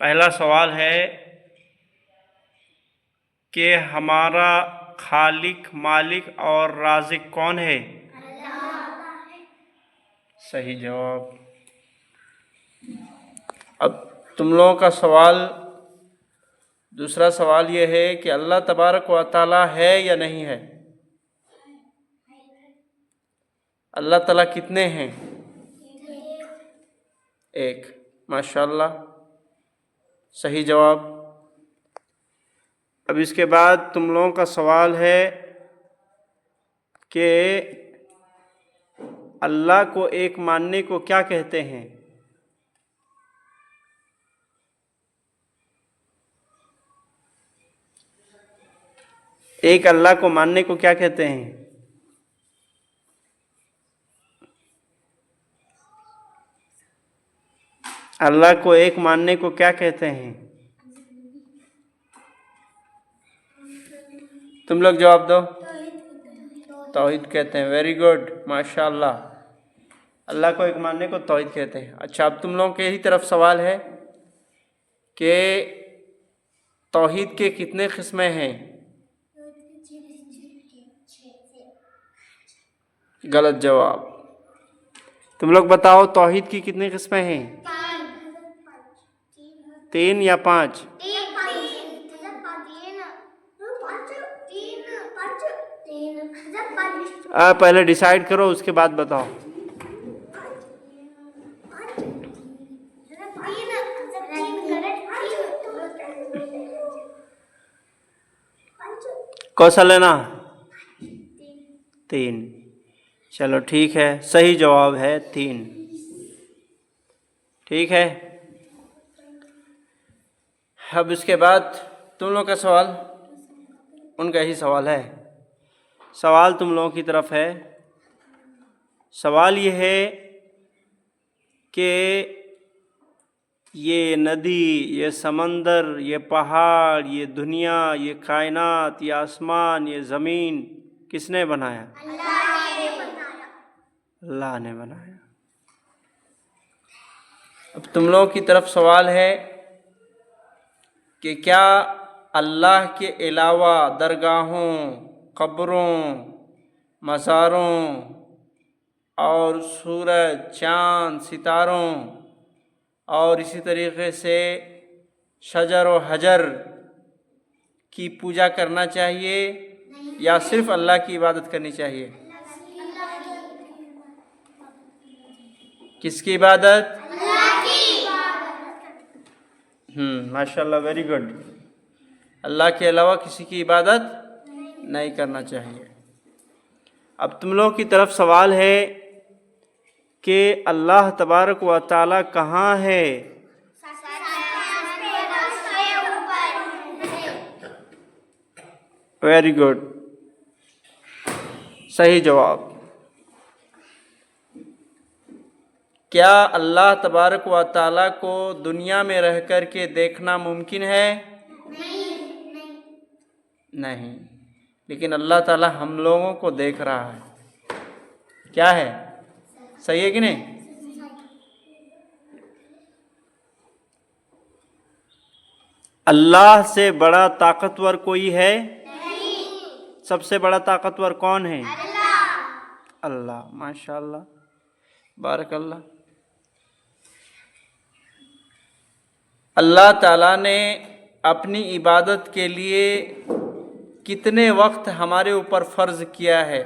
पहला सवाल है कि हमारा खालिक, मालिक और राज़िक कौन है? सही जवाब। अब तुम लोगों का सवाल, दूसरा सवाल यह है कि अल्लाह तबारक व तआला है या नहीं है? अल्लाह ताला कितने हैं? एक। माशाअल्लाह, सही जवाब। अब इसके बाद तुम लोगों का सवाल है कि अल्लाह को एक मानने को क्या कहते हैं? एक अल्लाह को मानने को क्या कहते हैं? अल्लाह को एक मानने को क्या कहते हैं? तुम लोग जवाब दो। तौहीद कहते हैं। वेरी गुड, माशाअल्लाह। अल्लाह को एक मानने को तौहीद कहते हैं। अच्छा, अब तुम लोगों के ही तरफ सवाल है कि तौहीद के कितने किस्में हैं? गलत जवाब। तुम लोग बताओ, तौहीद की कितनी किस्में हैं? 3 या 5? पहले डिसाइड करो, उसके बाद बताओ। कौन सा लेना? 3। चलो ठीक है, सही जवाब है 3। ठीक है। अब इसके बाद तुम लोग का सवाल उनका ही सवाल है। सवाल तुम लोगों की तरफ है। सवाल ये है कि ये नदी, ये समंदर, ये पहाड़, ये दुनिया, ये कायनात, ये आसमान, ये ज़मीन किसने बनाया? अल्लाह ने बनाया। अब तुम लोगों की तरफ सवाल है कि क्या अल्लाह के अलावा दरगाहों, कब्रों, मज़ारों और सूरज, चाँद, सितारों और इसी तरीक़े से शजर व हजर की पूजा करना चाहिए या सिर्फ़ अल्लाह की इबादत करनी चाहिए? किसकी इबादत? माशाअल्लाह, वेरी गुड। अल्लाह के अलावा किसी की इबादत नहीं करना चाहिए। अब तुम लोगों की तरफ सवाल है कि अल्लाह तबारक व तआला कहाँ है? वेरी गुड, सही जवाब। क्या अल्लाह तबारक व तआला को दुनिया में रह कर के देखना मुमकिन है? नहीं। लेकिन अल्लाह ताला हम लोगों को देख रहा है। क्या है? सही है कि नहीं? अल्लाह से बड़ा ताकतवर कोई है? सबसे बड़ा ताकतवर कौन है? अल्लाह। माशाअल्लाह, बारकल्लाह। अल्लाह ताला ने अपनी इबादत के लिए कितने वक्त हमारे ऊपर फ़र्ज़ किया है?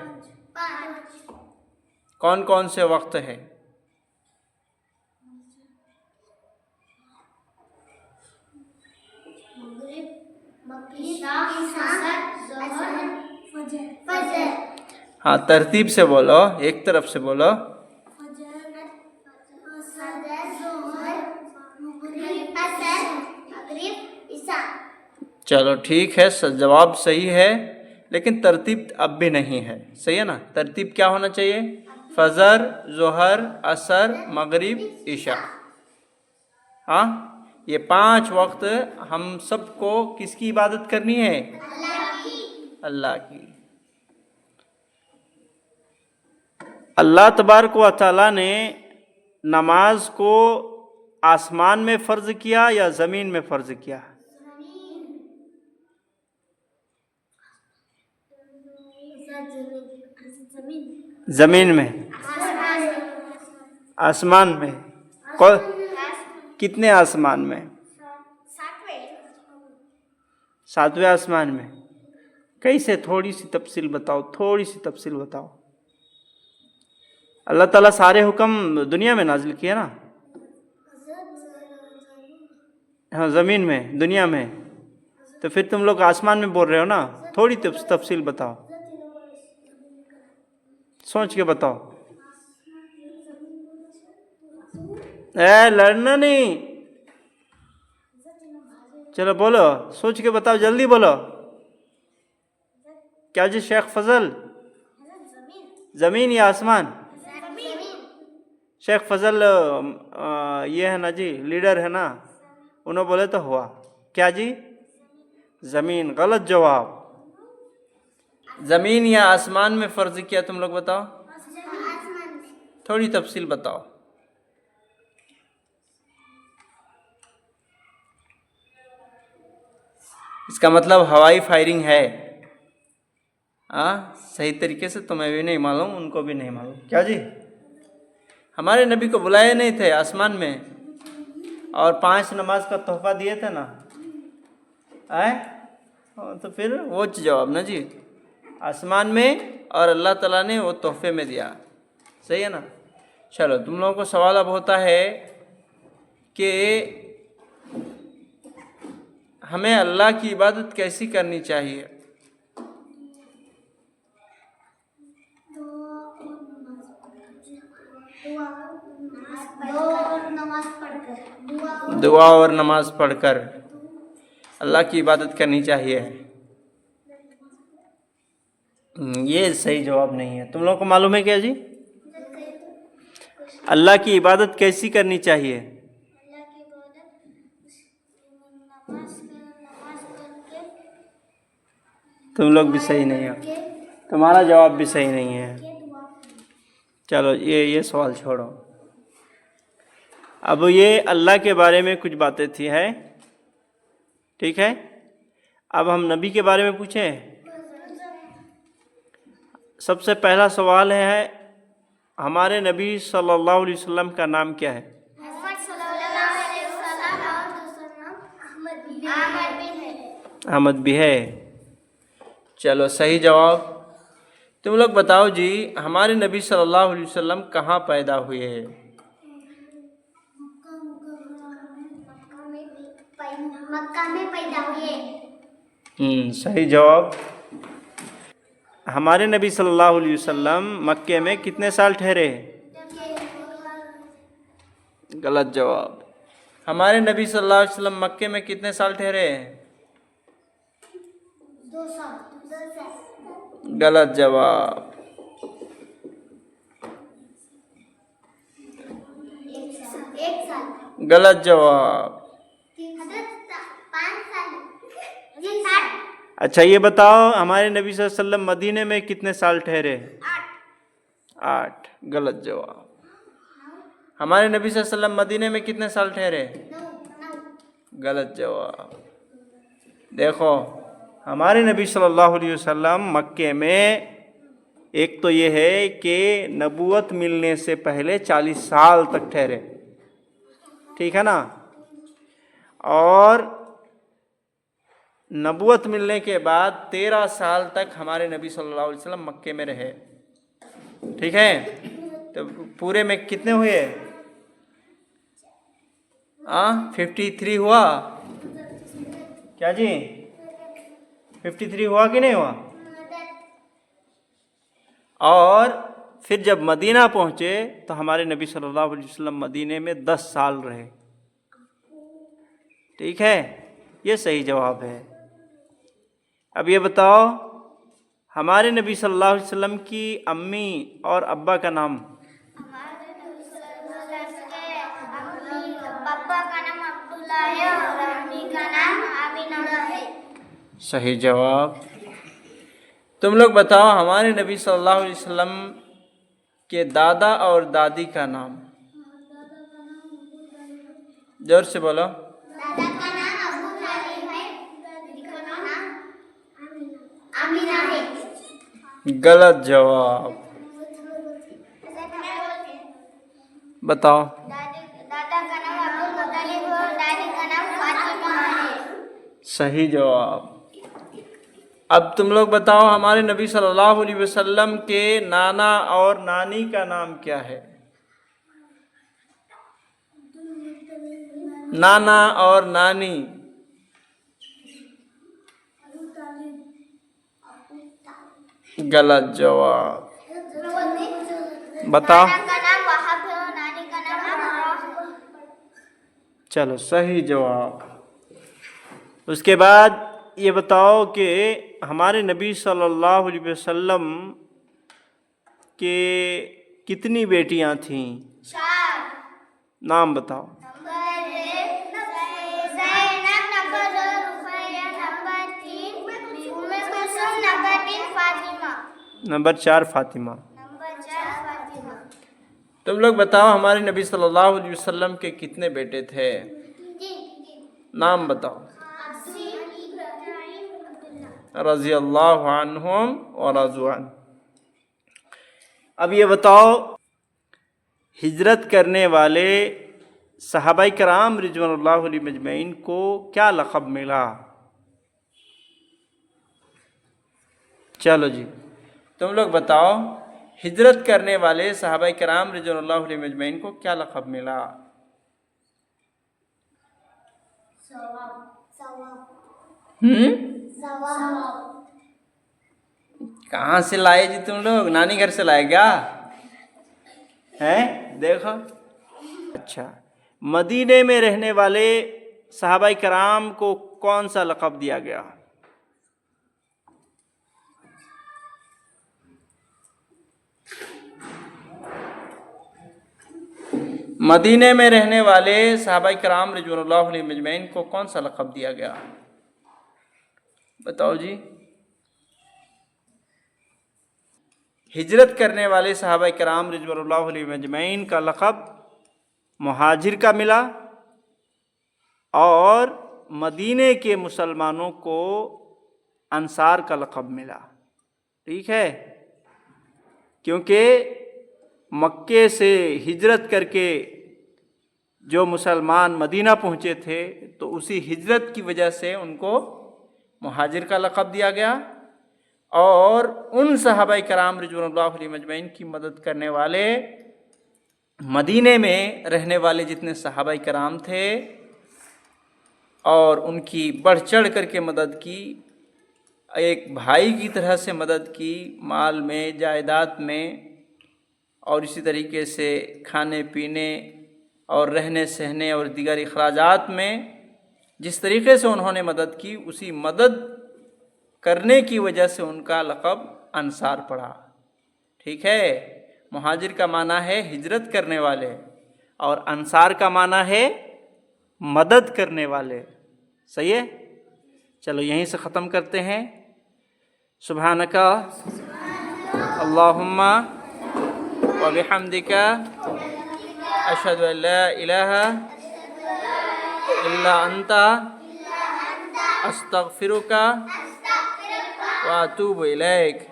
कौन कौन से वक्त है? हाँ, तरतीब से बोलो, एक तरफ से बोलो। चलो ठीक है, जवाब सही है, लेकिन तरतीब अब भी नहीं है। सही है ना? तरतीब क्या होना चाहिए? फजर, जोहर, असर, मगरिब, इशा। हाँ, ये 5 वक्त हम सबको किसकी इबादत करनी है? अल्लाह की। अल्लाह तबारक व तआला ने नमाज को आसमान में फ़र्ज़ किया या ज़मीन में फ़र्ज़ किया? ज़मीन में, आसमान में। कौन? कितने आसमान में? सातवें आसमान में। कैसे? थोड़ी सी तफसील बताओ, थोड़ी सी तफसील बताओ। अल्लाह ताला सारे हुक्म दुनिया में नाजिल किए ना? हाँ, ज़मीन में, दुनिया में। तो फिर तुम लोग आसमान में बोल रहे हो ना? थोड़ी तफसील बताओ, सोच के बताओ। लड़ना नहीं, चलो बोलो, सोच के बताओ, जल्दी बोलो। क्या जी शेख फजल? ज़मीन या आसमान? शेख फजल ये है ना जी, लीडर है ना, उन्होंने बोले तो हुआ। क्या जी? ज़मीन। गलत जवाब। ज़मीन या आसमान में फ़र्ज़ किया, तुम लोग बताओ, थोड़ी तफसील बताओ। इसका मतलब हवाई फायरिंग है। सही तरीके से तुम्हें भी नहीं मालूम, उनको भी नहीं मालूम। क्या जी? हमारे नबी को बुलाए नहीं थे आसमान में, और 5 नमाज का तोहफा दिए थे ना? आए? तो फिर वो जवाब ना जी, आसमान में, और अल्लाह ताला ने वो तोहफे में दिया। सही है ना? चलो, तुम लोगों को सवाल अब होता है कि हमें अल्लाह की इबादत कैसी करनी चाहिए? दुआ और नमाज पढ़कर अल्लाह की इबादत करनी चाहिए। ये सही जवाब नहीं है। तुम लोगों को मालूम है क्या जी? अल्लाह की इबादत कैसी करनी चाहिए? तुम लोग भी सही नहीं हो, तुम्हारा जवाब भी सही नहीं है। चलो, ये सवाल छोड़ो। अब ये अल्लाह के बारे में कुछ बातें थी, है ठीक है। अब हम नबी के बारे में पूछें। सबसे पहला सवाल है, हमारे नबी सल्लल्लाहु अलैहि वसल्लम का नाम क्या है? अहमद भी है। चलो, सही जवाब। तुम लोग बताओ जी, हमारे नबी सल्लल्लाहु अलैहि वसल्लम कहाँ पैदा हुए हैं? मक्का में पैदा हुए। सही जवाब। हमारे नबी सल्लल्लाहु अलैहि वसल्लम मक्के में कितने साल ठहरे? गलत जवाब। हमारे नबी सल्लल्लाहु अलैहि वसल्लम मक्के में कितने साल ठहरे? 2 साल। गलत जवाब। 1 साल। गलत जवाब। 5 साल। अच्छा, ये बताओ, हमारे नबी सल्लल्लाहु अलैहि वसल्लम मदीने में कितने साल ठहरे? 8। गलत जवाब। हमारे नबी सल्लल्लाहु अलैहि वसल्लम मदीने में कितने साल ठहरे? 9। गलत जवाब। देखो, हमारे नबी सल्लल्लाहु अलैहि वसल्लम मक्के में, एक तो ये है कि नबूवत मिलने से पहले 40 साल तक ठहरे, ठीक है ना, और नबूवत मिलने के बाद 13 साल तक हमारे नबी सल्लल्लाहु अलैहि वसल्लम मक्के में रहे, ठीक है। तो पूरे में कितने हुए? 53 हुआ। क्या जी? 53 हुआ कि नहीं हुआ? और फिर जब मदीना पहुँचे तो हमारे नबी सल्लल्लाहु अलैहि वसल्लम मदीने में 10 साल रहे, ठीक है। ये सही जवाब है। अब ये बताओ, हमारे नबी सल्लल्लाहु अलैहि वसल्लम की अम्मी और अब्बा का नाम? पापा का नाम अब्दुल्लाह है और अम्मी का नाम आमिना है। सही जवाब। तुम लोग बताओ, हमारे नबी सल्लल्लाहु अलैहि वसल्लम के दादा और दादी का नाम? जोर से बोलो। दादा का नाम अबू तालिब है, दादी का नाम आमीना है। गलत जवाब। बताओ। दादा का नाम अब्दुल मुत्तलिब और दादी का नाम फातिमा है। सही जवाब। अब तुम लोग बताओ, हमारे नबी सल्लल्लाहु अलैहि वसल्लम के नाना और नानी का नाम क्या है? नाना और नानी। गलत जवाब। बताओ। नाना का नाम वहाब है और नानी का नाम अमरा। चलो, सही जवाब। उसके बाद ये बताओ कि हमारे नबी सल्लल्लाहु अलैहि वसल्लम के कितनी बेटियां थीं? 4। नाम बताओ। Number 1 Zainab, number 2 Ruqaiya, number 3 Umme Kulsoom, number 3 Fatima. Number 4 Fatima. Number 4 Fatima. तुम लोग बताओ, हमारे नबी सल्लल्लाहु अलैहि वसल्लम के कितने बेटे थे? नाम बताओ। रज़ी अल्लाहु अन्हुम व रज़ू अन्हु। अब ये बताओ, हिजरत करने वाले सहाबाए कराम रिज़वानुल्लाहि अलैहिम अजमईन को क्या लक़ब मिला? चलो जी, तुम लोग बताओ, हिजरत करने वाले सहाबाए कराम रिज़वानुल्लाहि अलैहिम अजमईन को क्या लक़ब मिला? कहाँ से लाए जी तुम लोग? नानी घर से लाए क्या? हैं? देखो। अच्छा, मदीने में रहने वाले सहाबाए कराम को कौन सा लक़ब दिया गया? मदीने में रहने वाले सहाबाए कराम रिज़वानुल्लाहि अलैहिम अजमईन को कौन सा लक़ब दिया गया? बताओ जी। हिजरत करने वाले सहाबाए कराम रिज़वानुल्लाहि अलैहिम अजमईन का लक़ब मुहाजिर का मिला और मदीने के मुसलमानों को अंसार का लक़ब मिला। ठीक है, क्योंकि मक्के से हिजरत करके जो मुसलमान मदीना पहुँचे थे, तो उसी हिजरत की वजह से उनको मुहाजिर का लक़ब दिया गया। और उन सहाबाए कराम रिज़वानुल्लाहि अलैहिम अजमईन की मदद करने वाले मदीने में रहने वाले जितने सहाबाए कराम थे, और उनकी बढ़ चढ़ करके मदद की, एक भाई की तरह से मदद की, माल में, जायदाद में, और इसी तरीके से खाने पीने और रहने सहने और दीगर अखराजात में जिस तरीके से उन्होंने मदद की, उसी मदद करने की वजह से उनका लक़ब अंसार पड़ा। ठीक है, मुहाजिर का माना है हिजरत करने वाले और अंसार का माना है मदद करने वाले। सही है। चलो, यहीं से ख़त्म करते हैं। सुब्हानका अल्लाहुम्मा व बिहम्दिका अशहदु अल्ला इलाहा इल्ला अंता अस्तगफिरुका व अतूबु इलैक।